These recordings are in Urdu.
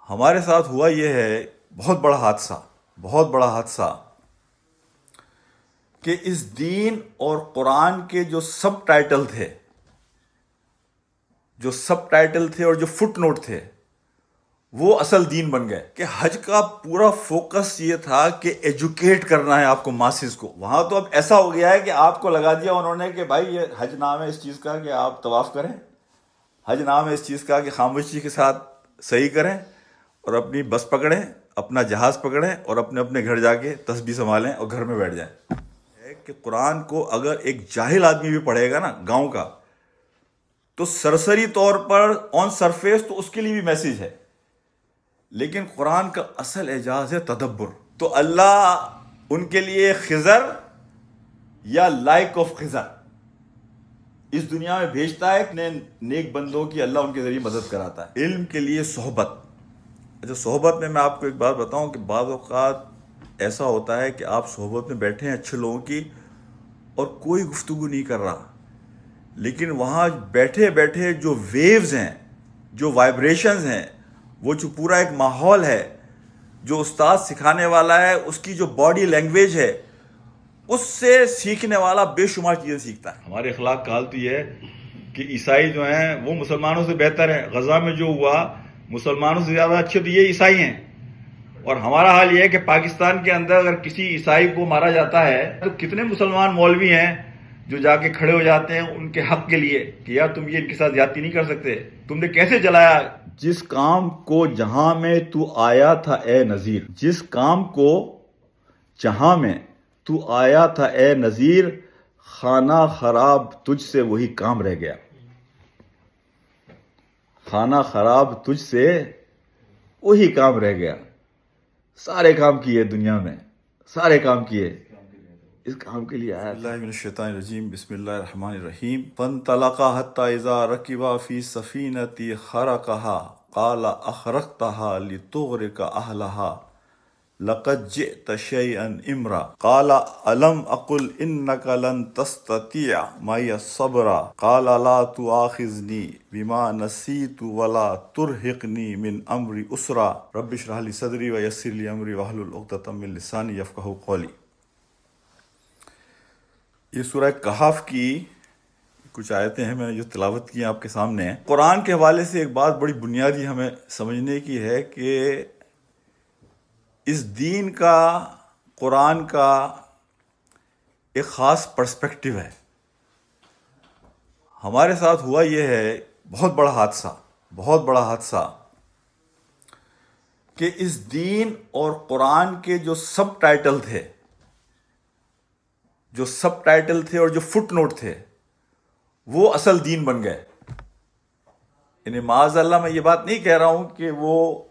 ہمارے ساتھ ہوا یہ ہے بہت بڑا حادثہ کہ اس دین اور قرآن کے جو سب ٹائٹل تھے اور جو فٹ نوٹ تھے وہ اصل دین بن گئے کہ حج کا پورا فوکس یہ تھا کہ ایجوکیٹ کرنا ہے آپ کو ماسز کو. وہاں تو اب ایسا ہو گیا ہے کہ آپ کو لگا دیا انہوں نے کہ بھائی یہ حج نام ہے اس چیز کا کہ آپ طواف کریں، حج نام ہے اس چیز کا کہ خاموشی کے ساتھ صحیح کریں اور اپنی بس پکڑیں، اپنا جہاز پکڑیں اور اپنے اپنے گھر جا کے تسبیح سنبھالیں اور گھر میں بیٹھ جائیں. کہ قرآن کو اگر ایک جاہل آدمی بھی پڑھے گا نا گاؤں کا تو سرسری طور پر آن سرفیس تو اس کے لیے بھی میسیج ہے، لیکن قرآن کا اصل اعجاز ہے تدبر. تو اللہ ان کے لیے خضر یا لائک آف خضر اس دنیا میں بھیجتا ہے کہ نیک بندوں کی اللہ ان کے ذریعے مدد کراتا ہے. علم کے لیے صحبت. اچھا، صحبت میں آپ کو ایک بات بتاؤں کہ بعض اوقات ایسا ہوتا ہے کہ آپ صحبت میں بیٹھے ہیں اچھے لوگوں کی اور کوئی گفتگو نہیں کر رہا، لیکن وہاں بیٹھے بیٹھے جو ویوز ہیں، جو وائبریشنز ہیں، وہ جو پورا ایک ماحول ہے، جو استاد سکھانے والا ہے اس کی جو باڈی لینگویج ہے، اس سے سیکھنے والا بے شمار چیزیں سیکھتا ہے. ہمارے اخلاق کا حالت یہ ہے کہ عیسائی جو ہیں وہ مسلمانوں سے بہتر ہیں. غزہ میں جو ہوا مسلمانوں سے زیادہ اچھے تو یہ عیسائی ہیں، اور ہمارا حال یہ ہے کہ پاکستان کے اندر اگر کسی عیسائی کو مارا جاتا ہے تو کتنے مسلمان مولوی ہیں جو جا کے کھڑے ہو جاتے ہیں ان کے حق کے لیے کہ یار تم یہ ان کے ساتھ زیادتی نہیں کر سکتے، تم نے کیسے جلایا. جس کام کو جہاں میں تو آیا تھا اے نذیر، جس کام کو جہاں میں تو آیا تھا اے نذیر، خانہ خراب تجھ سے وہی کام رہ گیا. خانہ خراب تجھ سے وہی کام رہ گیا. سارے کام کیے دنیا میں، سارے کام کیے، اس کام کے لیے آیا. اللہ من الشیطان الرجیم، بسم اللہ الرحمن الرحیم. فانطلقا حتی اذا رکبا فی سفینۃ خرقها قال اخرقتها لتغرق اہلها لقد جئت شیئا امرا قال الم اقل انک لن تستطیع معی صبرا قال لا تؤاخذنی بما نسیت ولا ترہقنی من امری اسرا رب اشرح لی صدری ویسر لی امری واحلل عقدۃ من لسانی یفقہوا قولی. یہ سورہ کہف کی کچھ آیتیں ہیں، میں نے جو تلاوت کی ہیں آپ کے سامنے. قرآن کے حوالے سے ایک بات بڑی بنیادی ہمیں سمجھنے کی ہے کہ اس دین کا، قرآن کا ایک خاص پرسپیکٹو ہے. ہمارے ساتھ ہوا یہ ہے بہت بڑا حادثہ کہ اس دین اور قرآن کے جو سب ٹائٹل تھے اور جو فٹ نوٹ تھے وہ اصل دین بن گئے. یعنی معاذ اللہ میں یہ بات نہیں کہہ رہا ہوں کہ وہ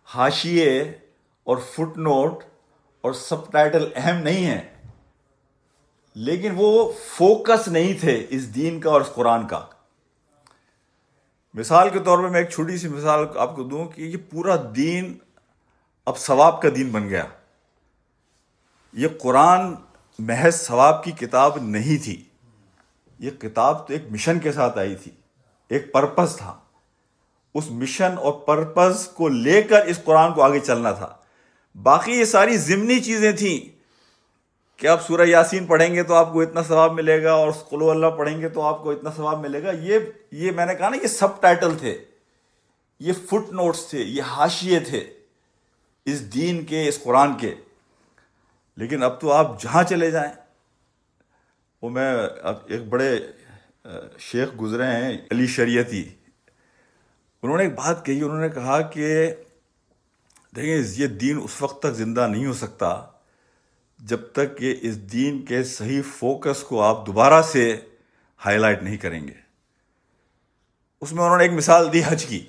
حاشیے اور فٹ نوٹ اور سب ٹائٹل اہم نہیں ہیں، لیکن وہ فوکس نہیں تھے اس دین کا اور اس قرآن کا. مثال کے طور پہ میں ایک چھوٹی سی مثال آپ کو دوں کہ یہ پورا دین اب ثواب کا دین بن گیا. یہ قرآن محض ثواب کی کتاب نہیں تھی، یہ کتاب تو ایک مشن کے ساتھ آئی تھی، ایک پرپس تھا. اس مشن اور پرپس کو لے کر اس قرآن کو آگے چلنا تھا. باقی یہ ساری ضمنی چیزیں تھیں کہ آپ سورہ یاسین پڑھیں گے تو آپ کو اتنا ثواب ملے گا اور قل ہو اللہ پڑھیں گے تو آپ کو اتنا ثواب ملے گا. یہ میں نے کہا نا، یہ سب ٹائٹل تھے، یہ فٹ نوٹس تھے، یہ حاشیے تھے اس دین کے، اس قرآن کے. لیکن اب تو آپ جہاں چلے جائیں، وہ میں ایک بڑے شیخ گزرے ہیں علی شریعتی، انہوں نے ایک بات کہی. انہوں نے کہا کہ دیکھیں یہ دین اس وقت تک زندہ نہیں ہو سکتا جب تک کہ اس دین کے صحیح فوکس کو آپ دوبارہ سے ہائی لائٹ نہیں کریں گے. اس میں انہوں نے ایک مثال دی حج کی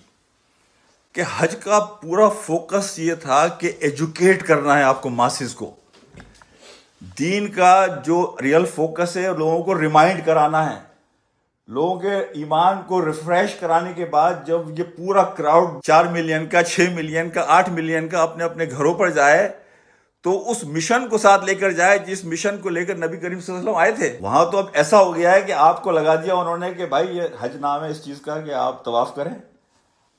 کہ حج کا پورا فوکس یہ تھا کہ ایجوکیٹ کرنا ہے آپ کو ماسز کو. دین کا جو ریئل فوکس ہے لوگوں کو ریمائنڈ کرانا ہے، لوگوں کے ایمان کو ریفریش کرانے کے بعد جب یہ پورا کراؤڈ 4 ملین کا، 6 ملین کا، 8 ملین کا اپنے اپنے گھروں پر جائے تو اس مشن کو ساتھ لے کر جائے جس مشن کو لے کر نبی کریم صلی اللہ علیہ وسلم آئے تھے. وہاں تو اب ایسا ہو گیا ہے کہ آپ کو لگا دیا انہوں نے کہ بھائی یہ حج نام ہے اس چیز کا کہ آپ طواف کریں،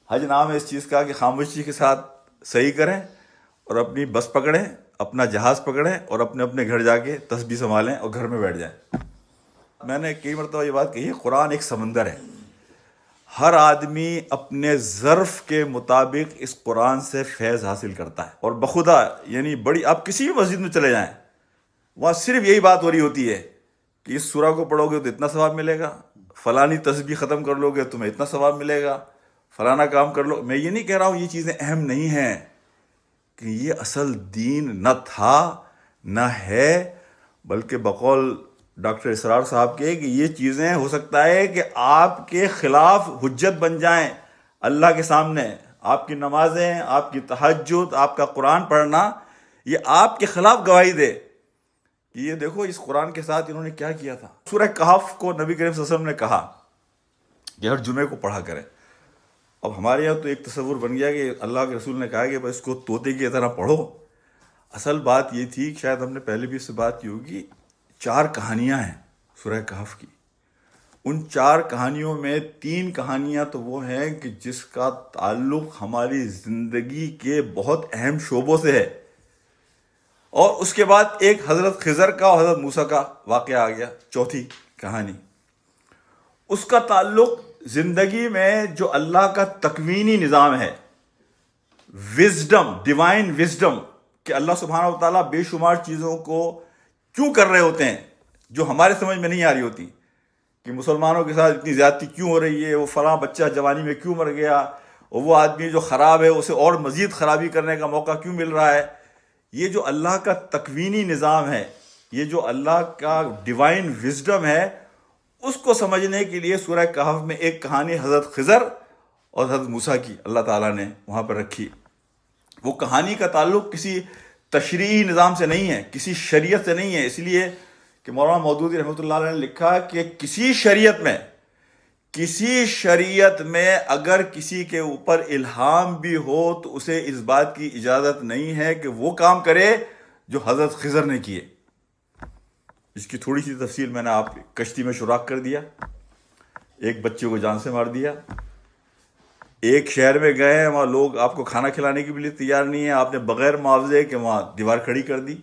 حج نام ہے اس چیز کا کہ خاموشی کے ساتھ صحیح کریں اور اپنی بس پکڑیں، اپنا جہاز پکڑیں اور اپنے اپنے گھر جا کے تسبیح سنبھالیں اور گھر میں بیٹھ جائیں۔ میں نے کئی مرتبہ یہ بات کہی ہے، قرآن ایک سمندر ہے، ہر آدمی اپنے ظرف کے مطابق اس قرآن سے فیض حاصل کرتا ہے، اور بخدا یعنی بڑی، آپ کسی بھی مسجد میں چلے جائیں وہاں صرف یہی بات ہو رہی ہوتی ہے کہ اس سورہ کو پڑھو گے تو اتنا ثواب ملے گا، فلانی تسبیح ختم کر لو گے تمہیں اتنا ثواب ملے گا، فلانا کام کر لو۔ میں یہ نہیں کہہ رہا ہوں یہ چیزیں اہم نہیں ہیں، کہ یہ اصل دین نہ تھا نہ ہے، بلکہ بقول ڈاکٹر اسرار صاحب کے کہ یہ چیزیں ہو سکتا ہے کہ آپ کے خلاف حجت بن جائیں اللہ کے سامنے۔ آپ کی نمازیں، آپ کی تہجد، آپ کا قرآن پڑھنا، یہ آپ کے خلاف گواہی دے کہ یہ دیکھو اس قرآن کے ساتھ انہوں نے کیا کیا تھا۔ سورہ کہف کو نبی کریم صلی اللہ علیہ وسلم نے کہا کہ ہر جمعے کو پڑھا کریں۔ اب ہمارے یہاں تو ایک تصور بن گیا کہ اللہ کے رسول نے کہا کہ بس اس کو طوطے کی طرح پڑھو۔ اصل بات یہ تھی، شاید ہم نے پہلے بھی اس سے بات کی ہوگی، 4 کہانیاں ہیں سورہ کہف کی۔ ان 4 کہانیوں میں 3 کہانیاں تو وہ ہیں کہ جس کا تعلق ہماری زندگی کے بہت اہم شعبوں سے ہے، اور اس کے بعد ایک حضرت خضر کا اور حضرت موسیٰ کا واقعہ آ گیا، چوتھی کہانی۔ اس کا تعلق زندگی میں جو اللہ کا تکوینی نظام ہے، وزڈم، ڈیوائن وزڈم، کہ اللہ سبحانہ و تعالیٰ بے شمار چیزوں کو کیوں کر رہے ہوتے ہیں جو ہمارے سمجھ میں نہیں آ رہی ہوتی، کہ مسلمانوں کے ساتھ اتنی زیادتی کیوں ہو رہی ہے، وہ فلاں بچہ جوانی میں کیوں مر گیا، اور وہ آدمی جو خراب ہے اسے اور مزید خرابی کرنے کا موقع کیوں مل رہا ہے۔ یہ جو اللہ کا تکوینی نظام ہے، یہ جو اللہ کا ڈیوائن وزڈم ہے، اس کو سمجھنے کے لیے سورہ کہف میں ایک کہانی حضرت خضر اور حضرت موسیٰ کی اللہ تعالیٰ نے وہاں پر رکھی۔ وہ کہانی کا تعلق کسی تشریعی نظام سے نہیں ہے، کسی شریعت سے نہیں ہے، اس لیے کہ مولانا مودودی رحمۃ اللہ علیہ نے لکھا کہ کسی شریعت میں اگر کسی کے اوپر الہام بھی ہو تو اسے اس بات کی اجازت نہیں ہے کہ وہ کام کرے جو حضرت خضر نے کیے۔ اس کی تھوڑی سی تفصیل میں نے آپ کشتی میں سوراخ کر دیا، ایک بچے کو جان سے مار دیا، ایک شہر میں گئے ہیں وہاں لوگ آپ کو کھانا کھلانے کے لیے تیار نہیں ہیں، آپ نے بغیر معاوضے کے وہاں دیوار کھڑی کر دی۔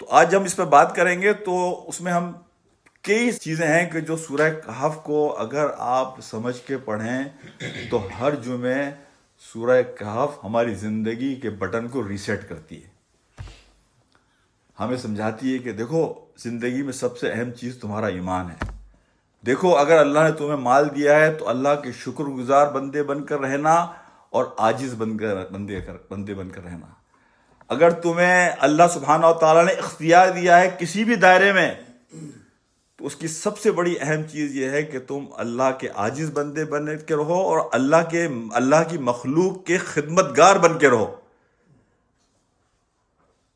تو آج ہم اس پہ بات کریں گے، تو اس میں ہم کئی چیزیں ہیں کہ جو سورہ کہف کو اگر آپ سمجھ کے پڑھیں تو ہر جمعے سورہ کہف ہماری زندگی کے بٹن کو ریسیٹ کرتی ہے، ہمیں سمجھاتی ہے کہ دیکھو زندگی میں سب سے اہم چیز تمہارا ایمان ہے۔ دیکھو اگر اللہ نے تمہیں مال دیا ہے تو اللہ کے شکر گزار بندے بن کر رہنا اور عاجز بندے بن کر رہنا۔ اگر تمہیں اللہ سبحانہ و تعالیٰ نے اختیار دیا ہے کسی بھی دائرے میں، تو اس کی سب سے بڑی اہم چیز یہ ہے کہ تم اللہ کے عاجز بندے بن کے رہو اور اللہ کی مخلوق کے خدمتگار بن کے رہو۔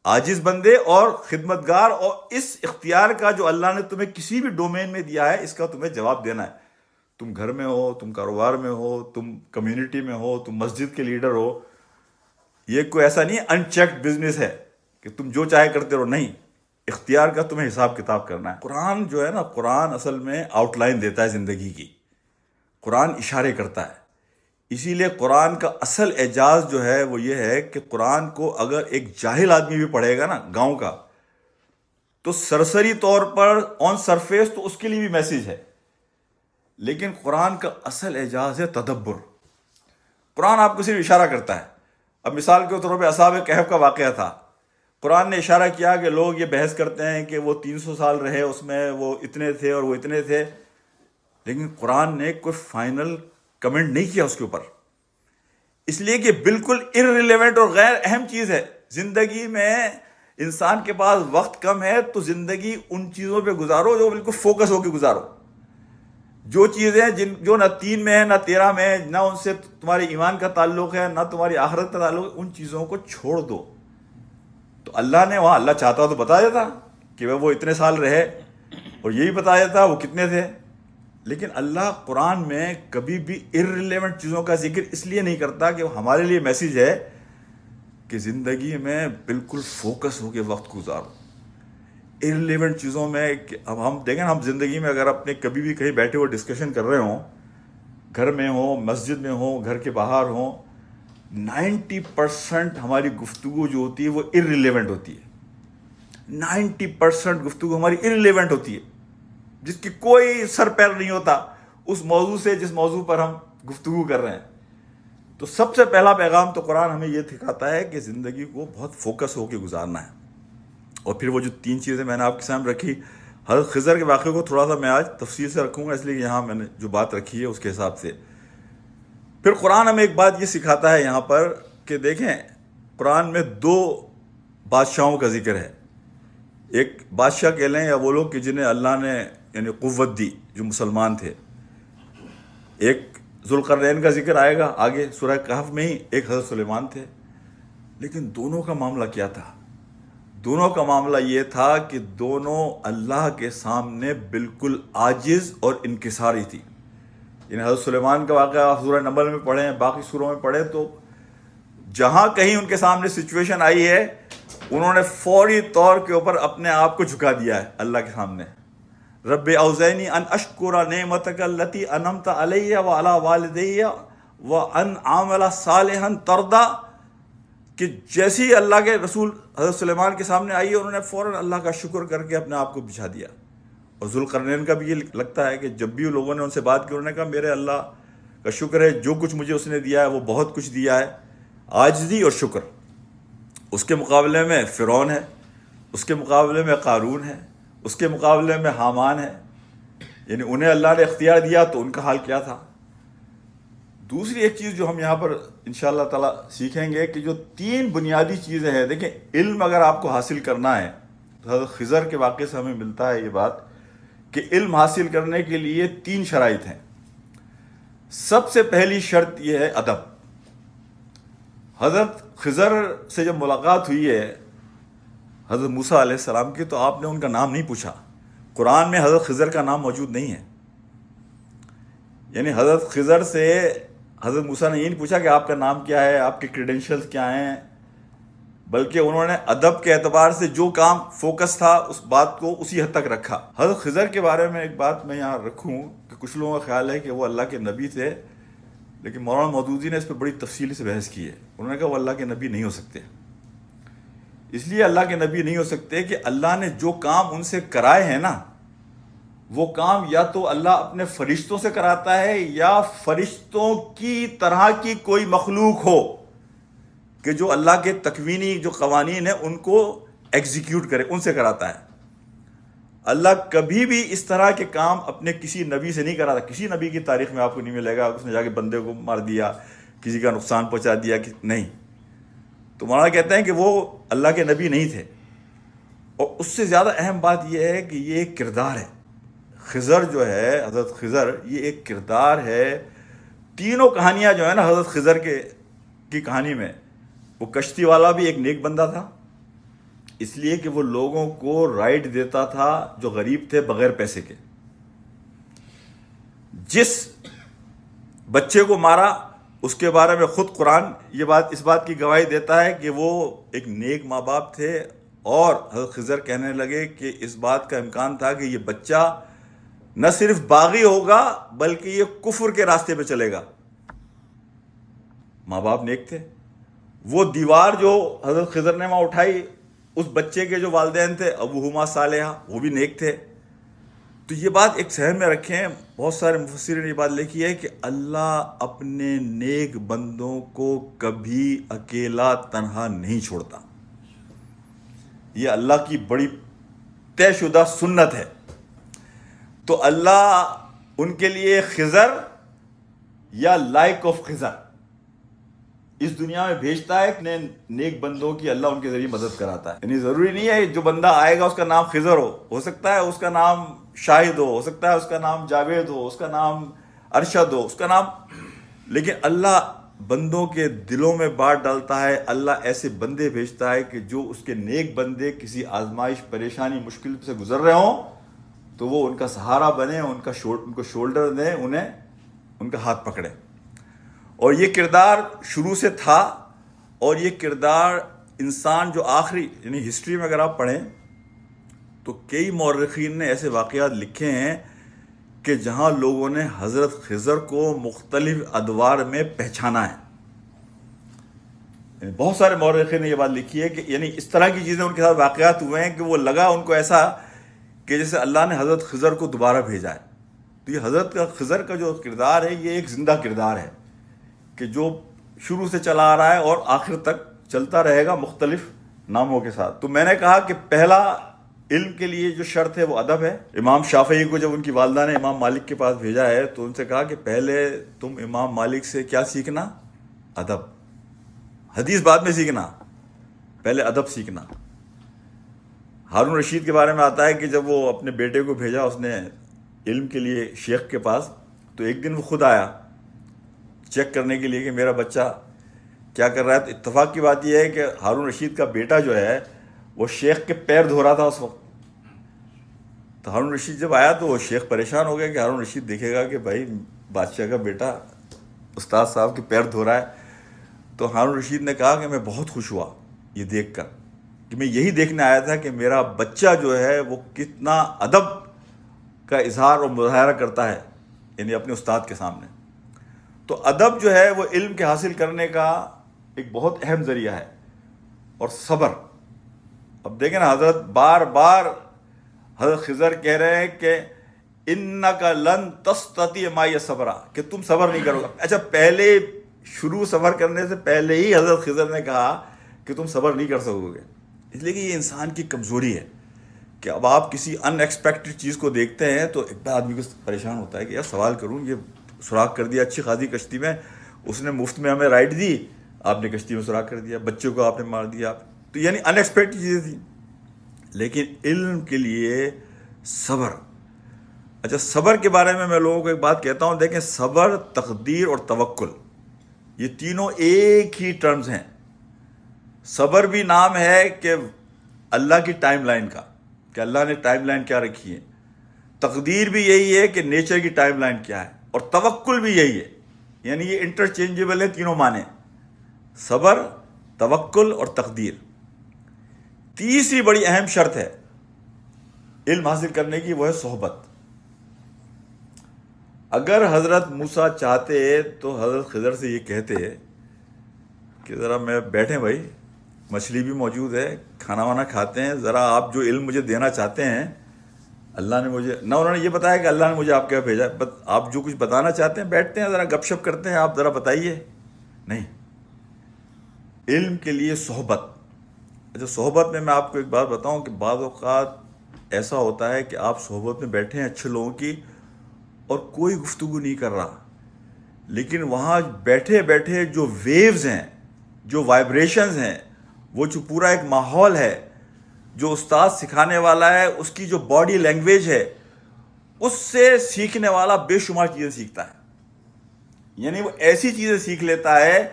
عاجز بندے اور خدمتگار، اور اس اختیار کا جو اللہ نے تمہیں کسی بھی ڈومین میں دیا ہے اس کا تمہیں جواب دینا ہے۔ تم گھر میں ہو، تم کاروبار میں ہو، تم کمیونٹی میں ہو، تم مسجد کے لیڈر ہو، یہ کوئی ایسا نہیں ان چیکڈ بزنس ہے کہ تم جو چاہے کرتے رہو، نہیں، اختیار کا تمہیں حساب کتاب کرنا ہے۔ قرآن جو ہے نا، قرآن اصل میں آؤٹ لائن دیتا ہے زندگی کی، قرآن اشارے کرتا ہے۔ اسی لیے قرآن کا اصل اعجاز جو ہے وہ یہ ہے کہ قرآن کو اگر ایک جاہل آدمی بھی پڑھے گا نا گاؤں کا، تو سرسری طور پر آن سرفیس تو اس کے لیے بھی میسیج ہے، لیکن قرآن کا اصل اعجاز ہے تدبر۔ قرآن آپ کو صرف اشارہ کرتا ہے۔ اب مثال کے طور پہ اصحاب کہف کا واقعہ تھا، قرآن نے اشارہ کیا کہ لوگ یہ بحث کرتے ہیں کہ وہ 300 سال رہے، اس میں وہ اتنے تھے اور وہ اتنے تھے، لیکن قرآن نے کوئی فائنل کمنٹ نہیں کیا اس کے اوپر، اس لیے کہ بالکل ارریلیونٹ اور غیر اہم چیز ہے۔ زندگی میں انسان کے پاس وقت کم ہے تو زندگی ان چیزوں پہ گزارو جو بالکل فوکس ہو کے گزارو، جو چیزیں جو نہ 3 میں ہے نہ 13 میں ہے، نہ ان سے تمہارے ایمان کا تعلق ہے نہ تمہاری آخرت کا تعلق ہے، ان چیزوں کو چھوڑ دو۔ تو اللہ نے وہاں، اللہ چاہتا تو بتا دیتا کہ وہ اتنے سال رہے، اور یہی بتا دیتا وہ کتنے تھے، لیکن اللہ قرآن میں کبھی بھی ارریلیونٹ چیزوں کا ذکر اس لیے نہیں کرتا کہ وہ ہمارے لیے میسیج ہے کہ زندگی میں بالکل فوکس ہو کے وقت گزارو۔ ارریلیونٹ چیزوں میں اب ہم دیکھیں، ہم زندگی میں اگر اپنے کبھی بھی کہیں بیٹھے ہوئے ڈسکشن کر رہے ہوں، گھر میں ہوں، مسجد میں ہوں، گھر کے باہر ہوں، 90% ہماری گفتگو جو ہوتی ہے وہ irrelevant ہوتی ہے. 90% گفتگو ہماری irrelevant ہوتی ہے، جس کی کوئی سر پیر نہیں ہوتا اس موضوع سے جس موضوع پر ہم گفتگو کر رہے ہیں. تو سب سے پہلا پیغام تو قرآن ہمیں یہ سکھاتا ہے کہ زندگی کو بہت فوکس ہو کے گزارنا ہے. اور پھر وہ جو 3 چیزیں میں نے آپ کے سامنے رکھی، حضرت خضر کے واقعے کو تھوڑا سا میں آج تفصیل سے رکھوں گا، اس لیے کہ یہاں میں نے جو بات رکھی ہے اس کے حساب سے. پھر قرآن ہمیں ایک بات یہ سکھاتا ہے یہاں پر کہ دیکھیں، قرآن میں 2 بادشاہوں کا ذکر ہے. ایک بادشاہ کہہ لیں یا وہ لوگ کہ جنہیں اللہ نے یعنی قوت دی، جو مسلمان تھے. ایک ذوالقرنین کا ذکر آئے گا آگے سورہ کہف میں ہی، ایک حضرت سلیمان تھے. لیکن دونوں کا معاملہ کیا تھا؟ دونوں کا معاملہ یہ تھا کہ دونوں اللہ کے سامنے بالکل عاجز اور انکساری تھی. یعنی حضرت سلیمان کا واقعہ آپ سورہ نمل میں پڑھیں، باقی سوروں میں پڑھیں، تو جہاں کہیں ان کے سامنے سچویشن آئی ہے انہوں نے فوری طور کے اوپر اپنے آپ کو جھکا دیا ہے اللہ کے سامنے. رب اوزعنی ان اشکر نعمتک التی انعمت علی وعلی والدی وان اعمل صالحا ترضی، کہ جیسی اللہ کے رسول حضرت سلیمان کے سامنے آئی ہے انہوں نے فوراً اللہ کا شکر کر کے اپنے آپ کو بچھا دیا. اور ذوالقرنین کا بھی یہ لگتا ہے کہ جب بھی لوگوں نے ان سے بات کی انہوں نے کہا میرے اللہ کا شکر ہے، جو کچھ مجھے اس نے دیا ہے وہ بہت کچھ دیا ہے. عاجزی اور شکر. اس کے مقابلے میں فرعون ہے، اس کے مقابلے میں قارون ہے، اس کے مقابلے میں حامان ہے. یعنی انہیں اللہ نے اختیار دیا تو ان کا حال کیا تھا. دوسری ایک چیز جو ہم یہاں پر انشاءاللہ تعالیٰ سیکھیں گے کہ جو 3 بنیادی چیزیں ہیں، دیکھیں علم اگر آپ کو حاصل کرنا ہے تو حضرت خضر کے واقعے سے ہمیں ملتا ہے یہ بات کہ علم حاصل کرنے کے لیے 3 شرائط ہیں. سب سے پہلی شرط یہ ہے ادب. حضرت خضر سے جب ملاقات ہوئی ہے حضرت موسیٰ علیہ السلام کی تو آپ نے ان کا نام نہیں پوچھا. قرآن میں حضرت خضر کا نام موجود نہیں ہے. یعنی حضرت خضر سے حضرت موسیٰ نے یہ نہیں پوچھا کہ آپ کا نام کیا ہے، آپ کے کریڈنشلز کیا ہیں، بلکہ انہوں نے ادب کے اعتبار سے جو کام فوکس تھا اس بات کو اسی حد تک رکھا. حضرت خضر کے بارے میں ایک بات میں یہاں رکھوں کہ کچھ لوگوں کا خیال ہے کہ وہ اللہ کے نبی تھے، لیکن مولانا مودودی نے اس پہ بڑی تفصیلی سے بحث کی ہے. انہوں نے کہا وہ اللہ کے نبی نہیں ہو سکتے. اس لیے اللہ کے نبی نہیں ہو سکتے کہ اللہ نے جو کام ان سے کرائے ہیں نا، وہ کام یا تو اللہ اپنے فرشتوں سے کراتا ہے یا فرشتوں کی طرح کی کوئی مخلوق ہو کہ جو اللہ کے تکوینی جو قوانین ہیں ان کو ایگزیکیوٹ کرے، ان سے کراتا ہے. اللہ کبھی بھی اس طرح کے کام اپنے کسی نبی سے نہیں کراتا. کسی نبی کی تاریخ میں آپ کو نہیں ملے گا اس نے جا کے بندے کو مار دیا، کسی کا نقصان پہنچا دیا، کہ نہیں. تو مولانا کہتے ہیں کہ وہ اللہ کے نبی نہیں تھے. اور اس سے زیادہ اہم بات یہ ہے کہ یہ ایک کردار ہے. خضر جو ہے، حضرت خضر، یہ ایک کردار ہے. تینوں کہانیاں جو ہے نا حضرت خضر کی کہانی میں، وہ کشتی والا بھی ایک نیک بندہ تھا، اس لیے کہ وہ لوگوں کو رائٹ دیتا تھا جو غریب تھے بغیر پیسے کے. جس بچے کو مارا اس کے بارے میں خود قرآن اس بات کی گواہی دیتا ہے کہ وہ ایک نیک ماں باپ تھے. اور حضرت خضر کہنے لگے کہ اس بات کا امکان تھا کہ یہ بچہ نہ صرف باغی ہوگا بلکہ یہ کفر کے راستے پہ چلے گا. ماں باپ نیک تھے. وہ دیوار جو حضرت خضر نے وہاں اٹھائی، اس بچے کے جو والدین تھے ابوہما صالحہ، وہ بھی نیک تھے. تو یہ بات ایک ذہن میں رکھیں. بہت سارے مفسرین نے یہ بات لکھی ہے کہ اللہ اپنے نیک بندوں کو کبھی اکیلا تنہا نہیں چھوڑتا. یہ اللہ کی بڑی طے شدہ سنت ہے. تو اللہ ان کے لیے خضر یا لائک آف خضر اس دنیا میں بھیجتا ہے کہ نیک بندوں کی اللہ ان کے ذریعے مدد کراتا ہے. یعنی ضروری نہیں ہے جو بندہ آئے گا اس کا نام خضر ہو سکتا ہے اس کا نام شاہد ہو سکتا ہے اس کا نام جاوید ہو، اس کا نام ارشد ہو، اس کا نام، لیکن اللہ بندوں کے دلوں میں بات ڈالتا ہے. اللہ ایسے بندے بھیجتا ہے کہ جو اس کے نیک بندے کسی آزمائش، پریشانی، مشکل سے گزر رہے ہوں تو وہ ان کا سہارا بنے، ان کو شولڈر دیں، انہیں ان کا ہاتھ پکڑے. اور یہ کردار شروع سے تھا. اور یہ کردار انسان جو آخری یعنی ہسٹری میں اگر آپ پڑھیں تو کئی مورخین نے ایسے واقعات لکھے ہیں کہ جہاں لوگوں نے حضرت خضر کو مختلف ادوار میں پہچانا ہے. بہت سارے مورخین نے یہ بات لکھی ہے کہ یعنی اس طرح کی چیزیں ان کے ساتھ واقعات ہوئے ہیں کہ وہ لگا ان کو ایسا کہ جیسے اللہ نے حضرت خضر کو دوبارہ بھیجا ہے. تو یہ حضرت خضر کا جو کردار ہے یہ ایک زندہ کردار ہے کہ جو شروع سے چلا آ رہا ہے اور آخر تک چلتا رہے گا مختلف ناموں کے ساتھ. تو میں نے کہا کہ پہلا علم کے لیے جو شرط ہے وہ ادب ہے. امام شافعی کو جب ان کی والدہ نے امام مالک کے پاس بھیجا ہے تو ان سے کہا کہ پہلے تم امام مالک سے کیا سیکھنا؟ ادب. حدیث بعد میں سیکھنا، پہلے ادب سیکھنا. ہارون رشید کے بارے میں آتا ہے کہ جب وہ اپنے بیٹے کو بھیجا اس نے علم کے لیے شیخ کے پاس، تو ایک دن وہ خود آیا چیک کرنے کے لیے کہ میرا بچہ کیا کر رہا ہے. تو اتفاق کی بات یہ ہے کہ ہارون رشید کا بیٹا جو ہے وہ شیخ کے پیر دھو رہا تھا اس وقت. تو ہارون رشید جب آیا تو وہ شیخ پریشان ہو گیا کہ ہارون رشید دیکھے گا کہ بھائی بادشاہ کا بیٹا استاد صاحب کے پیر دھو رہا ہے. تو ہارون رشید نے کہا کہ میں بہت خوش ہوا یہ دیکھ کر کہ میں یہی دیکھنے آیا تھا کہ میرا بچہ جو ہے وہ کتنا ادب کا اظہار اور مظاہرہ کرتا ہے یعنی اپنے استاد کے سامنے. تو ادب جو ہے وہ علم کے حاصل کرنے کا ایک بہت اہم ذریعہ ہے. اور صبر. اب دیکھیں نا حضرت بار بار حضرت خضر کہہ رہے ہیں کہ انک لن تستطیع معی صبرا، کہ تم صبر نہیں کرو گا. اچھا پہلے شروع صبر کرنے سے پہلے ہی حضرت خضر نے کہا کہ تم صبر نہیں کر سکو گے. اس لیے کہ یہ انسان کی کمزوری ہے کہ اب آپ کسی ان ایکسپیکٹڈ چیز کو دیکھتے ہیں تو ایک بار آدمی کو پریشان ہوتا ہے کہ یار سوال کروں، یہ سوراخ کر دیا اچھی خاصی کشتی میں، اس نے مفت میں ہمیں رائڈ دی، آپ نے کشتی میں سوراخ کر دیا، بچوں کو آپ نے مار دیا. تو یعنی ان ایکسپیکٹڈ چیزیں تھیں. لیکن علم کے لیے صبر. اچھا صبر کے بارے میں لوگوں کو ایک بات کہتا ہوں، دیکھیں صبر، تقدیر اور توکل یہ تینوں ایک ہی ٹرمز ہیں. صبر بھی نام ہے کہ اللہ کی ٹائم لائن کا، کہ اللہ نے ٹائم لائن کیا رکھی ہے. تقدیر بھی یہی ہے کہ نیچر کی ٹائم لائن کیا ہے. اور توکل بھی یہی ہے. یعنی یہ انٹرچینجیبل ہے تینوں معنی، صبر، توکل اور تقدیر. تیسری بڑی اہم شرط ہے علم حاصل کرنے کی، وہ ہے صحبت. اگر حضرت موسیٰ چاہتے تو حضرت خضر سے یہ کہتے کہ ذرا میں بیٹھیں بھائی، مچھلی بھی موجود ہے، کھانا وانا کھاتے ہیں، ذرا آپ جو علم مجھے دینا چاہتے ہیں اللہ نے مجھے نہ، انہوں نے یہ بتایا کہ اللہ نے مجھے آپ کے یہاں بھیجا، آپ جو کچھ بتانا چاہتے ہیں بیٹھتے ہیں ذرا گپ شپ کرتے ہیں، آپ ذرا بتائیے. نہیں، علم کے لیے صحبت. اچھا صحبت میں آپ کو ایک بات بتاؤں کہ بعض اوقات ایسا ہوتا ہے کہ آپ صحبت میں بیٹھے ہیں اچھے لوگوں کی اور کوئی گفتگو نہیں کر رہا، لیکن وہاں بیٹھے بیٹھے جو ویوز ہیں، جو وائبریشنز ہیں، وہ جو پورا ایک ماحول ہے، جو استاد سکھانے والا ہے اس کی جو باڈی لینگویج ہے، اس سے سیکھنے والا بے شمار چیزیں سیکھتا ہے. یعنی وہ ایسی چیزیں سیکھ لیتا ہے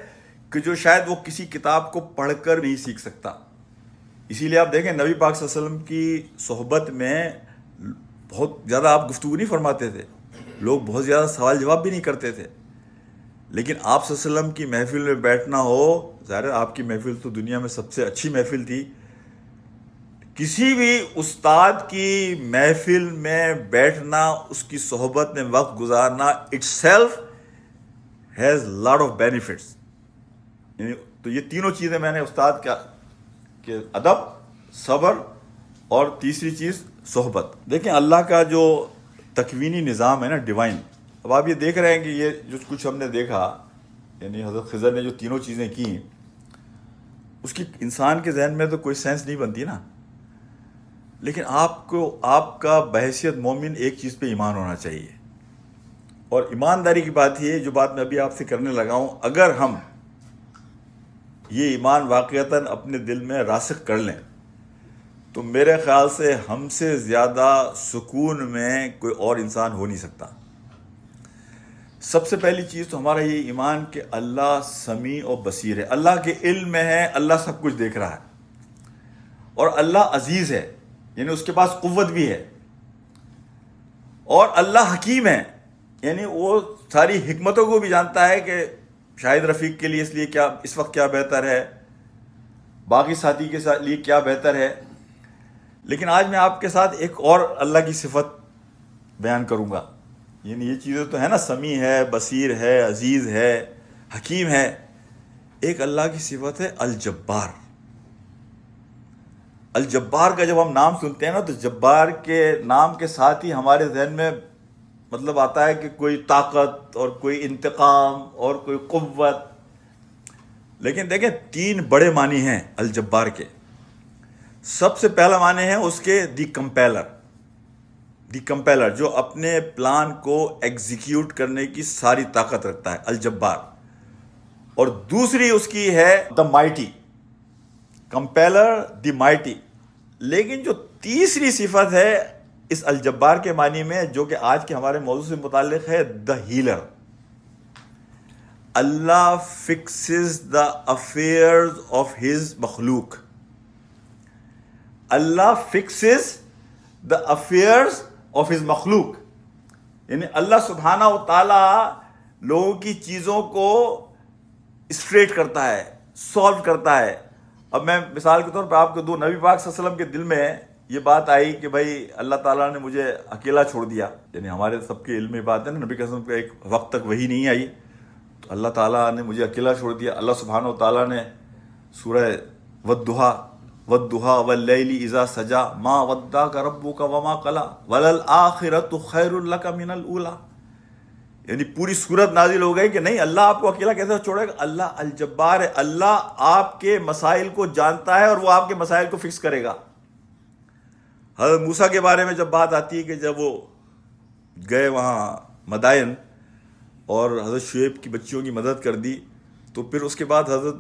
کہ جو شاید وہ کسی کتاب کو پڑھ کر نہیں سیکھ سکتا. اسی لیے آپ دیکھیں نبی پاک صلی اللہ علیہ وسلم کی صحبت میں بہت زیادہ آپ گفتگو نہیں فرماتے تھے، لوگ بہت زیادہ سوال جواب بھی نہیں کرتے تھے. لیکن آپ صلی اللہ علیہ وسلم کی محفل میں بیٹھنا ہو، ظاہر ہے آپ کی محفل تو دنیا میں سب سے اچھی محفل تھی. کسی بھی استاد کی محفل میں بیٹھنا، اس کی صحبت میں وقت گزارنا it self has lot of benefits. تو یہ تینوں چیزیں میں نے استاد کا کہ ادب، صبر اور تیسری چیز صحبت. دیکھیں اللہ کا جو تکوینی نظام ہے نا، ڈیوائن، اب آپ یہ دیکھ رہے ہیں کہ یہ جو کچھ ہم نے دیکھا، یعنی حضرت خضر نے جو تینوں چیزیں کی، اس کی انسان کے ذہن میں تو کوئی سینس نہیں بنتی نا. لیکن آپ کا بحیثیت مومن ایک چیز پہ ایمان ہونا چاہیے. اور ایمانداری کی بات یہ، جو بات میں ابھی آپ سے کرنے لگا ہوں، اگر ہم یہ ایمان واقعتاً اپنے دل میں راسخ کر لیں تو میرے خیال سے ہم سے زیادہ سکون میں کوئی اور انسان ہو نہیں سکتا. سب سے پہلی چیز تو ہمارا یہ ایمان کہ اللہ سمیع و بصیر ہے، اللہ کے علم میں ہے، اللہ سب کچھ دیکھ رہا ہے. اور اللہ عزیز ہے، یعنی اس کے پاس قوت بھی ہے. اور اللہ حکیم ہے، یعنی وہ ساری حکمتوں کو بھی جانتا ہے کہ شاہد رفیق کے لیے اس وقت کیا بہتر ہے، باقی ساتھی کے لیے کیا بہتر ہے. لیکن آج میں آپ کے ساتھ ایک اور اللہ کی صفت بیان کروں گا. یعنی یہ چیزیں تو ہے نا، سمیع ہے، بصیر ہے، عزیز ہے، حکیم ہے. ایک اللہ کی صفت ہے الجبار. الجبار کا جب ہم نام سنتے ہیں نا تو جبار کے نام کے ساتھ ہی ہمارے ذہن میں مطلب آتا ہے کہ کوئی طاقت اور کوئی انتقام اور کوئی قوت. لیکن دیکھیں 3 بڑے معنی ہیں الجبار کے. سب سے پہلا معنی ہے اس کے دی کمپیلر جو اپنے پلان کو ایگزیکیوٹ کرنے کی ساری طاقت رکھتا ہے الجبار. اور دوسری اس کی ہے دا مائٹی کمپیلر دی مائٹی. لیکن جو تیسری صفت ہے اس الجبار کے معنی میں جو کہ آج کے ہمارے موضوع سے متعلق ہے دا ہیلر. اللہ fixes the affairs of his مخلوق. اللہ fixes the affairs of his مخلوق. یعنی اللہ سبحانہ و تعالی لوگوں کی چیزوں کو اسٹریٹ کرتا ہے, سالو کرتا ہے. اب میں مثال کے طور پہ آپ کو دوں, نبی پاک صلی اللہ علیہ وسلم کے دل میں یہ بات آئی کہ بھائی اللہ تعالیٰ نے مجھے اکیلا چھوڑ دیا. یعنی ہمارے سب کے علم میں بات ہے نا, نبی کے وسلم ایک وقت تک وہی نہیں آئی تو اللہ تعالیٰ نے مجھے اکیلا چھوڑ دیا. اللہ سبحانہ و تعالیٰ نے سورہ والضحیٰ واللیل اذا سجا ما ودعک ربک وما قلی وللآخرۃ خیر لک من الاولی. یعنی پوری صورت نازل ہو گئی کہ نہیں اللہ آپ کو اکیلا کیسے چھوڑے گا. اللہ الجبار ہے, اللہ آپ کے مسائل کو جانتا ہے اور وہ آپ کے مسائل کو فکس کرے گا. حضرت موسیٰ کے بارے میں جب بات آتی ہے کہ جب وہ گئے وہاں مدائن اور حضرت شعیب کی بچیوں کی مدد کر دی تو پھر اس کے بعد حضرت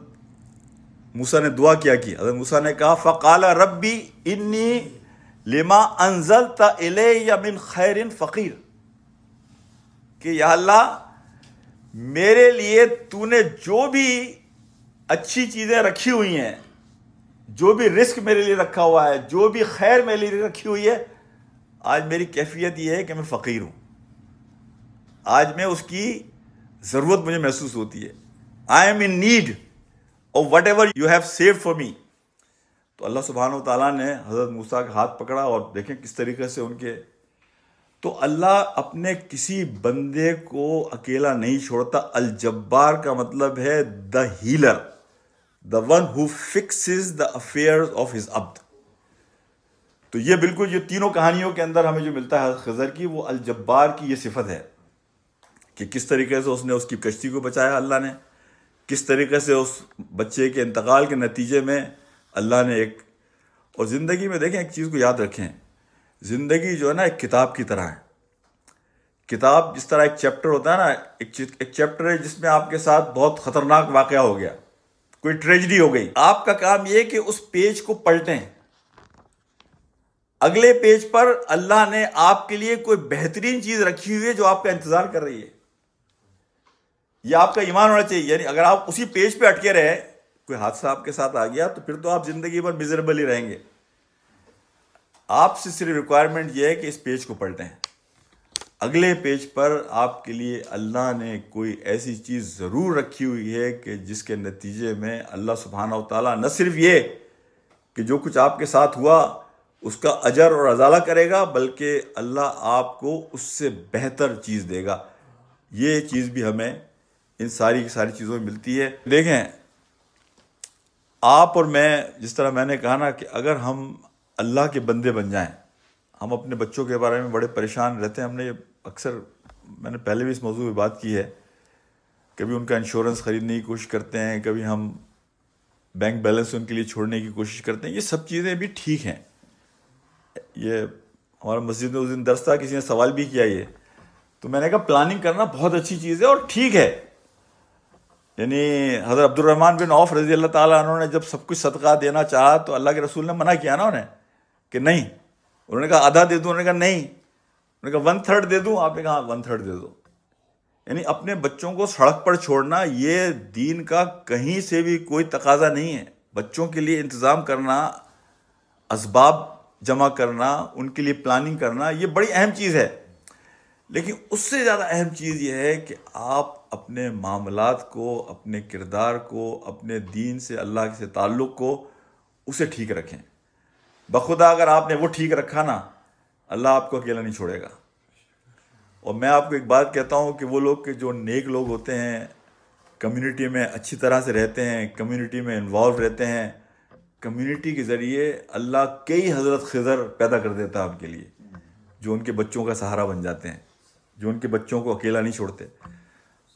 موسیٰ نے دعا کیا کی. حضرت موسیٰ نے کہا فقال ربی انی لما انزلت الی من خیر فقیر, کہ یا اللہ میرے لیے تو نے جو بھی اچھی چیزیں رکھی ہوئی ہیں, جو بھی رزق میرے لیے رکھا ہوا ہے, جو بھی خیر میرے لیے رکھی ہوئی ہے, آج میری کیفیت یہ ہے کہ میں فقیر ہوں. آج میں اس کی ضرورت مجھے محسوس ہوتی ہے. I am in need of what ever you have saved for me. تو اللہ سبحانہ و تعالیٰ نے حضرت موسیٰ کا ہاتھ پکڑا اور دیکھیں کس طریقے سے ان کے, تو اللہ اپنے کسی بندے کو اکیلا نہیں چھوڑتا. الجبار کا مطلب ہے the healer, the one who fixes the affairs of his عبد. تو یہ بالکل جو تینوں کہانیوں کے اندر ہمیں جو ملتا ہے خضر کی, وہ الجبار کی یہ صفت ہے کہ کس طریقے سے اس نے اس کی کشتی کو بچایا اللہ نے, کس طریقے سے اس بچے کے انتقال کے نتیجے میں اللہ نے ایک, اور زندگی میں دیکھیں ایک چیز کو یاد رکھیں, زندگی جو ہے نا ایک کتاب کی طرح ہے. کتاب جس طرح ایک چیپٹر ہوتا ہے نا, ایک چیپٹر ہے جس میں آپ کے ساتھ بہت خطرناک واقعہ ہو گیا, کوئی ٹریجڈی ہو گئی. آپ کا کام یہ کہ اس پیج کو پلٹیں, اگلے پیج پر اللہ نے آپ کے لیے کوئی بہترین چیز رکھی ہوئی ہے جو آپ کا انتظار کر رہی ہے. یہ آپ کا ایمان ہونا چاہیے. یعنی اگر آپ اسی پیج پہ اٹکے رہے, کوئی حادثہ آپ کے ساتھ آ گیا تو پھر تو آپ زندگی بھر میزریبل ہی رہیں گے. آپ سے صرف ریکوائرمنٹ یہ ہے کہ اس پیج کو پلٹیں. اگلے پیج پر آپ کے لیے اللہ نے کوئی ایسی چیز ضرور رکھی ہوئی ہے کہ جس کے نتیجے میں اللہ سبحانہ و تعالیٰ نہ صرف یہ کہ جو کچھ آپ کے ساتھ ہوا اس کا اجر اور ازالہ کرے گا, بلکہ اللہ آپ کو اس سے بہتر چیز دے گا. یہ چیز بھی ہمیں ان ساری کی ساری چیزوں میں ملتی ہے. دیکھیں آپ اور میں, جس طرح میں نے کہا نا کہ اگر ہم اللہ کے بندے بن جائیں, ہم اپنے بچوں کے بارے میں بڑے پریشان رہتے ہیں. ہم نے اکثر, میں نے پہلے بھی اس موضوع پہ بات کی ہے, کبھی ان کا انشورنس خریدنے کی کوشش کرتے ہیں, کبھی ہم بینک بیلنس ان کے لیے چھوڑنے کی کوشش کرتے ہیں. یہ سب چیزیں بھی ٹھیک ہیں. یہ ہمارا مسجد میں اس دن درس تھا, کسی نے سوال بھی کیا یہ, تو میں نے کہا پلاننگ کرنا بہت اچھی چیز ہے اور ٹھیک ہے. یعنی حضرت عبد الرحمن بن عوف رضی اللہ تعالیٰ عنہ نے جب سب کچھ صدقہ دینا چاہا تو اللہ کے رسول نے منع کیا نا انہیں کہ نہیں. انہوں نے کہا آدھا دے دوں, انہوں نے کہا نہیں. انہوں نے کہا 1/3 دے دوں, آپ نے کہا 1/3 دے دو. یعنی اپنے بچوں کو سڑک پر چھوڑنا یہ دین کا کہیں سے بھی کوئی تقاضا نہیں ہے. بچوں کے لیے انتظام کرنا, اسباب جمع کرنا, ان کے لیے پلاننگ کرنا, یہ بڑی اہم چیز ہے. لیکن اس سے زیادہ اہم چیز یہ ہے کہ آپ اپنے معاملات کو, اپنے کردار کو, اپنے دین سے, اللہ سے تعلق کو, اسے ٹھیک رکھیں. بخدا اگر آپ نے وہ ٹھیک رکھا نا, اللہ آپ کو اکیلا نہیں چھوڑے گا. اور میں آپ کو ایک بات کہتا ہوں کہ وہ لوگ کہ جو نیک لوگ ہوتے ہیں کمیونٹی میں اچھی طرح سے رہتے ہیں، کمیونٹی میں انوالو رہتے ہیں، کمیونٹی کے ذریعے اللہ کئی حضرت خضر پیدا کر دیتا ہے آپ کے لیے، جو ان کے بچوں کا سہارا بن جاتے ہیں، جو ان کے بچوں کو اکیلا نہیں چھوڑتے۔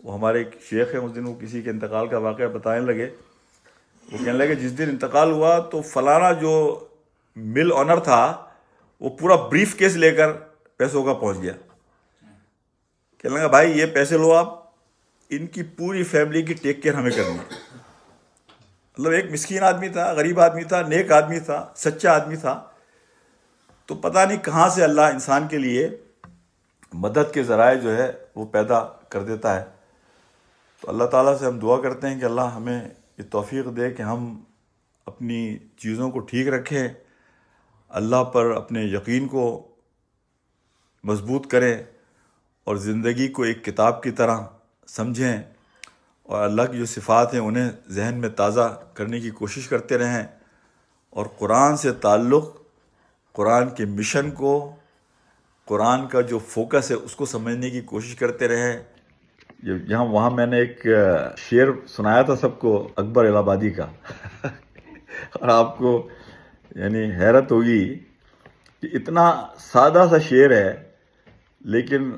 وہ ہمارے ایک شیخ ہیں، اس دن وہ کسی کے انتقال کا واقعہ بتانے لگے، وہ کہنے لگے جس دن انتقال ہوا تو فلانا جو مل آنر تھا وہ پورا بریف کیس لے کر پیسوں کا پہنچ گیا، کہنے لگا بھائی یہ پیسے لو آپ، ان کی پوری فیملی کی ٹیک کیئر ہمیں کرنی ہے۔ مطلب ایک مسکین آدمی تھا، غریب آدمی تھا، نیک آدمی تھا، سچا آدمی تھا، تو پتہ نہیں کہاں سے اللہ انسان کے لیے مدد کے ذرائع جو ہے وہ پیدا کر دیتا ہے۔ تو اللہ تعالیٰ سے ہم دعا کرتے ہیں کہ اللہ ہمیں یہ توفیق دے کہ ہم اپنی چیزوں کو ٹھیک رکھیں، اللہ پر اپنے یقین کو مضبوط کریں اور زندگی کو ایک کتاب کی طرح سمجھیں، اور اللہ کی جو صفات ہیں انہیں ذہن میں تازہ کرنے کی کوشش کرتے رہیں، اور قرآن سے تعلق، قرآن کے مشن کو، قرآن کا جو فوکس ہے اس کو سمجھنے کی کوشش کرتے رہیں۔ یہاں وہاں میں نے ایک شعر سنایا تھا سب کو اکبر الہ آبادی کا اور آپ کو یعنی حیرت ہوگی کہ اتنا سادہ سا شعر ہے، لیکن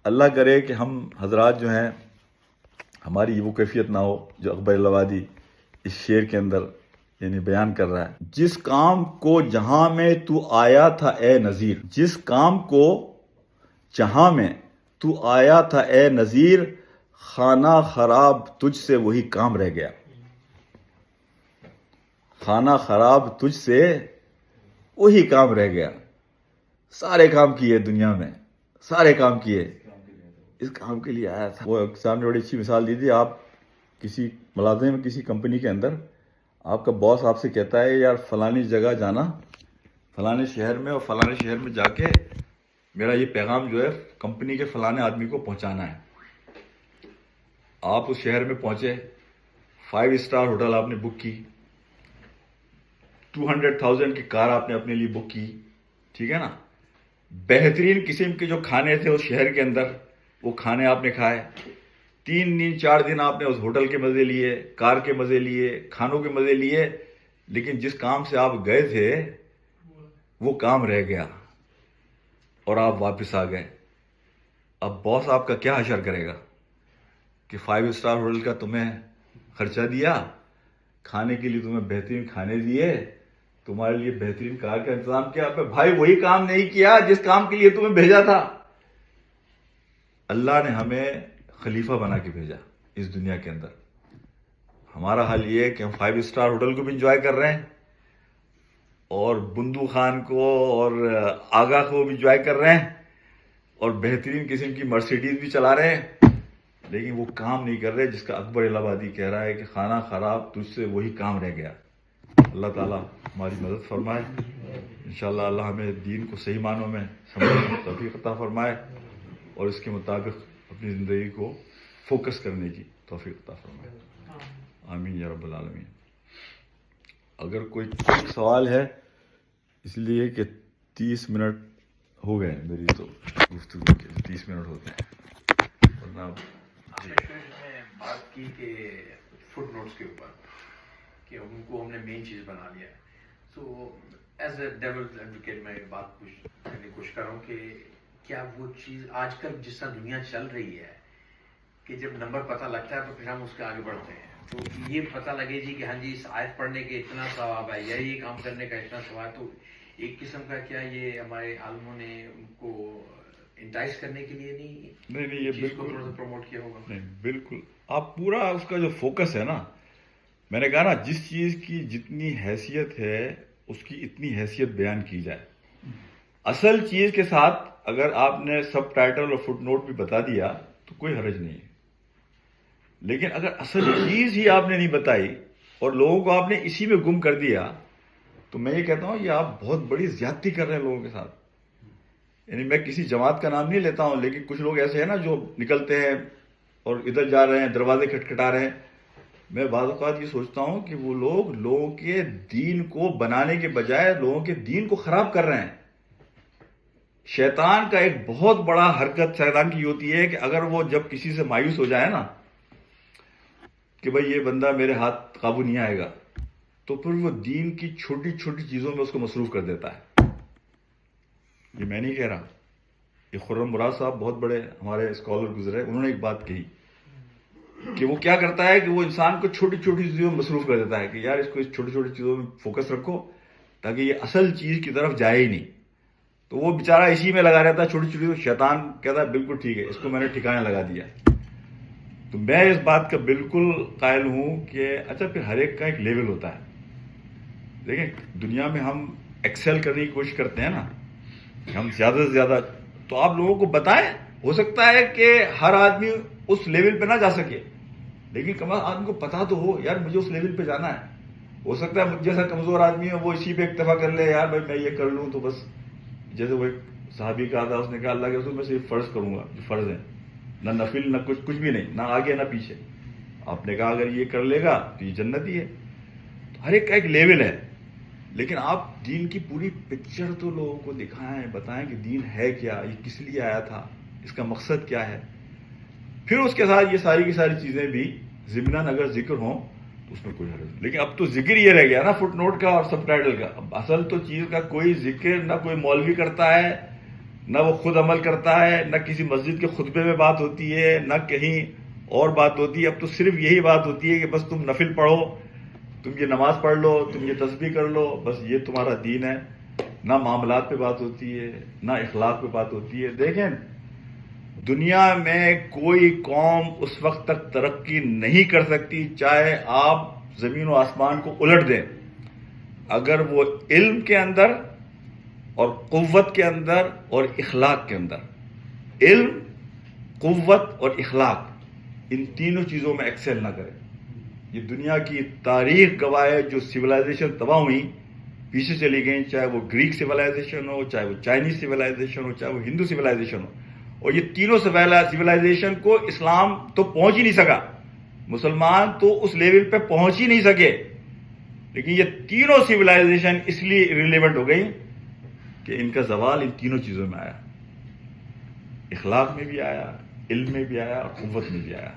اللہ کرے کہ ہم حضرات جو ہیں ہماری وہ کیفیت نہ ہو جو اکبر الہ آبادی اس شعر کے اندر یعنی بیان کر رہا ہے۔ جس کام کو جہاں میں تو آیا تھا اے نذیر، جس کام کو جہاں میں تو آیا تھا اے نذیر، خانہ خراب تجھ سے وہی کام رہ گیا، خانہ خراب تجھ سے وہی کام رہ گیا۔ سارے کام کیے دنیا میں، سارے کام کیے، اس کام کے لیے آیا تھا۔ وہ اقسام نے بڑی اچھی مثال دی تھی، آپ کسی ملازم میں کسی کمپنی کے اندر آپ کا باس آپ سے کہتا ہے یار فلانی جگہ جانا، فلانے شہر میں، اور فلانے شہر میں جا کے میرا یہ پیغام جو ہے کمپنی کے فلانے آدمی کو پہنچانا ہے۔ آپ اس شہر میں پہنچے، 5 اسٹار ہوٹل آپ نے بک کی، 200,000 کی کار آپ نے اپنے لیے بک کی، ٹھیک ہے نا، بہترین قسم کے جو کھانے تھے اس شہر کے اندر وہ کھانے آپ نے کھائے، 3 دن 4 دن آپ نے اس ہوٹل کے مزے لیے، کار کے مزے لیے، کھانوں کے مزے لیے، لیکن جس کام سے آپ گئے تھے وہ کام رہ گیا اور آپ واپس آ گئے۔ اب باس آپ کا کیا حشر کرے گا کہ 5 اسٹار ہوٹل کا تمہیں خرچہ دیا، کھانے کے لیے تمہیں بہترین کھانے دیے، تمہارے لیے بہترین کار کا انتظام کیا، پہ بھائی وہی کام نہیں کیا جس کام کے لیے تمہیں بھیجا تھا۔ اللہ نے ہمیں خلیفہ بنا کے بھیجا اس دنیا کے اندر۔ ہمارا حال یہ ہے کہ ہم 5 اسٹار ہوٹل کو بھی انجوائے کر رہے ہیں، اور بندو خان کو اور آغا کو بھی انجوائے کر رہے ہیں، اور بہترین قسم کی مرسیڈیز بھی چلا رہے ہیں، لیکن وہ کام نہیں کر رہے جس کا اکبر الہ آبادی کہہ رہا ہے کہ خانہ خراب تجھ سے وہی کام رہ گیا۔ اللہ تعالیٰ ہماری مدد فرمائے، انشاءاللہ اللہ ہمیں دین کو صحیح معنوں میں سمجھنے کی توفیق عطا فرمائے، اور اس کے مطابق اپنی زندگی کو فوکس کرنے کی توفیق عطا فرمائے، آمین یا رب العالمین۔ اگر کوئی سوال ہے، اس لیے کہ 30 منٹ ہو گئے میری تو گفتگو کے، 30 منٹ ہوتے ہیں، ورنہ جی میں بات کی کہ فٹ نوٹس کے اوپر کہ ان کو ہم نے مین چیز بنا لیا ہے۔ So as a develop advocate میں بات کرنے کی کوشش کر رہا ہوں کہ کیا وہ چیز آج کل جس طرح دنیا چل رہی ہے کہ جب نمبر پتہ لگتا ہے تو پھر ہم اس کے آگے بڑھتے ہیں، تو یہ پتہ لگے جی کہ ہاں جی اس آیت پڑھنے کے اتنا ثواب ہے یا یہ کام کرنے کا اتنا ثواب ہے، تو ایک قسم کا کیا یہ ہمارے عالموں نے ان کو انٹائز کرنے کے لیے نہیں یہ چیز کو تھوڑا سا پروموٹ کیا ہوگا؟ نہیں، بالکل آپ پورا اس کا جو فوکس ہے نا، میں نے کہا نا جس چیز کی جتنی حیثیت ہے اس کی اتنی حیثیت بیان کی جائے۔ اصل چیز کے ساتھ اگر آپ نے سب ٹائٹل اور فٹ نوٹ بھی بتا دیا تو کوئی حرج نہیں ہے، لیکن اگر اصل چیز ہی آپ نے نہیں بتائی اور لوگوں کو آپ نے اسی میں گم کر دیا تو میں یہ کہتا ہوں یہ آپ بہت بڑی زیادتی کر رہے ہیں لوگوں کے ساتھ۔ یعنی میں کسی جماعت کا نام نہیں لیتا ہوں، لیکن کچھ لوگ ایسے ہیں نا جو نکلتے ہیں اور ادھر جا رہے ہیں، دروازے کھٹکھٹا رہے ہیں۔ میں بعض اوقات یہ سوچتا ہوں کہ وہ لوگ لوگوں کے دین کو بنانے کے بجائے لوگوں کے دین کو خراب کر رہے ہیں۔ شیطان کا ایک بہت بڑا حرکت شیطان کی ہوتی ہے کہ اگر وہ جب کسی سے مایوس ہو جائے نا کہ بھائی یہ بندہ میرے ہاتھ قابو نہیں آئے گا، تو پھر وہ دین کی چھوٹی چھوٹی چیزوں میں اس کو مصروف کر دیتا ہے. یہ میں نہیں کہہ رہا، یہ خرم مراد صاحب بہت بڑے ہمارے اسکالر گزرے، انہوں نے ایک بات کہی کہ وہ کیا کرتا ہے کہ وہ انسان کو چھوٹی چھوٹی چیزوں میں مصروف کر دیتا ہے کہ یار اس کو اس چھوٹی چھوٹی چیزوں میں فوکس رکھو تاکہ یہ اصل چیز کی طرف جائے ہی نہیں. تو وہ بیچارہ اسی میں لگا رہتا ہے چھوٹی چھوٹی. شیطان کہتا ہے بالکل ٹھیک ہے، اس کو میں نے ٹھکانے لگا دیا. تو میں اس بات کا بالکل قائل ہوں کہ اچھا پھر ہر ایک کا ایک لیول ہوتا ہے. دیکھیں دنیا میں ہم ایکسل کرنے کی کوشش کرتے ہیں نا، ہم زیادہ سے زیادہ، تو آپ لوگوں کو بتائیں. ہو سکتا ہے کہ ہر آدمی اس لیول پہ نہ جا سکے، لیکن کم از کم آدمی کو پتا تو ہو یار مجھے اس لیول پہ جانا ہے. ہو سکتا ہے مجھ جیسا کمزور آدمی ہے وہ اسی پہ اکتفا کر لے، یار بھائی میں یہ کر لوں تو بس. جیسے وہ ایک صحابی کہا تھا، اس نے کہا اللہ کے رسول میں صرف فرض کروں گا جو فرض ہیں، نہ نفل نہ کچھ بھی نہیں، نہ آگے نہ پیچھے. آپ نے کہا اگر یہ کر لے گا تو یہ جنتی ہے. تو ہر ایک کا ایک لیول ہے، لیکن آپ دین کی پوری پکچر تو لوگوں کو دکھائیں، بتائیں کہ دین ہے کیا، یہ کس لیے آیا تھا، اس کا مقصد کیا ہے. پھر اس کے ساتھ یہ ساری کی ساری چیزیں بھی ضمناً اگر ذکر ہوں تو اس میں کوئی حرج نہیں. لیکن اب تو ذکر یہ رہ گیا نا فٹ نوٹ کا اور سب ٹائٹل کا. اب اصل تو چیز کا کوئی ذکر نہ کوئی مولوی کرتا ہے، نہ وہ خود عمل کرتا ہے، نہ کسی مسجد کے خطبے میں بات ہوتی ہے، نہ کہیں اور بات ہوتی ہے. اب تو صرف یہی بات ہوتی ہے کہ بس تم نفل پڑھو، تم یہ نماز پڑھ لو، تم یہ تسبیح کر لو، بس یہ تمہارا دین ہے. نہ معاملات پہ بات ہوتی ہے، نہ اخلاق پہ بات ہوتی ہے. دیکھیں دنیا میں کوئی قوم اس وقت تک ترقی نہیں کر سکتی چاہے آپ زمین و آسمان کو الٹ دیں، اگر وہ علم کے اندر اور قوت کے اندر اور اخلاق کے اندر، علم، قوت اور اخلاق، ان تینوں چیزوں میں ایکسل نہ کرے. یہ دنیا کی تاریخ گواہ ہے، جو سویلائزیشن تباہ ہوئی پیچھے چلی گئیں، چاہے وہ گریک سویلائزیشن ہو، چاہے وہ چائنیز سویلائزیشن ہو، چاہے وہ ہندو سویلائزیشن ہو. اور یہ تینوں سویلائزیشن کو اسلام تو پہنچ ہی نہیں سکا، مسلمان تو اس لیول پہ پہنچ ہی نہیں سکے. لیکن یہ تینوں سویلائزیشن اس لیے ریلیونٹ ہو گئی کہ ان کا زوال ان تینوں چیزوں میں آیا، اخلاق میں بھی آیا، علم میں بھی آیا اور قوت میں بھی آیا.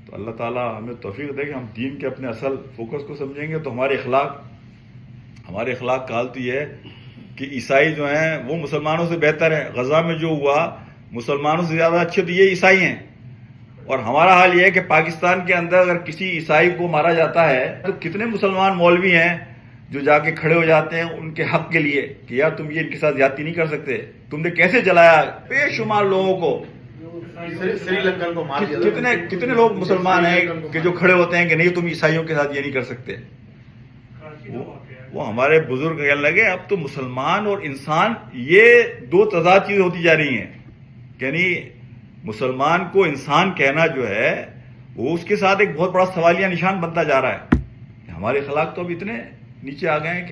تو اللہ تعالیٰ ہمیں توفیق دے کہ ہم دین کے اپنے اصل فوکس کو سمجھیں گے. تو ہمارے اخلاق کا حال تو یہ ہے کہ عیسائی جو ہیں وہ مسلمانوں سے بہتر ہیں. غزہ میں جو ہوا مسلمانوں سے زیادہ اچھے تو یہ عیسائی ہیں. اور ہمارا حال یہ ہے کہ پاکستان کے اندر اگر کسی عیسائی کو مارا جاتا ہے تو کتنے مسلمان مولوی ہیں جو جا کے کھڑے ہو جاتے ہیں ان کے حق کے لیے کہ یار تم یہ ان کے ساتھ زیادتی نہیں کر سکتے، تم نے کیسے جلایا بے شمار لوگوں کو. سری لنکن کو مار دیا. کتنے لوگ مسلمان ہیں کہ جو کھڑے ہوتے ہیں کہ نہیں تم عیسائیوں کے ساتھ یہ نہیں کر سکتے. وہ ہمارے بزرگ کہنے لگے اب تو مسلمان اور انسان یہ دو تضاد چیزیں ہوتی جا رہی ہیں. یعنی مسلمان کو انسان کہنا جو ہے وہ اس کے ساتھ ایک بہت بڑا سوالیہ نشان بنتا جا رہا ہے. ہمارے اخلاق تو اب اتنے نیچے آ گئے ہیں کہ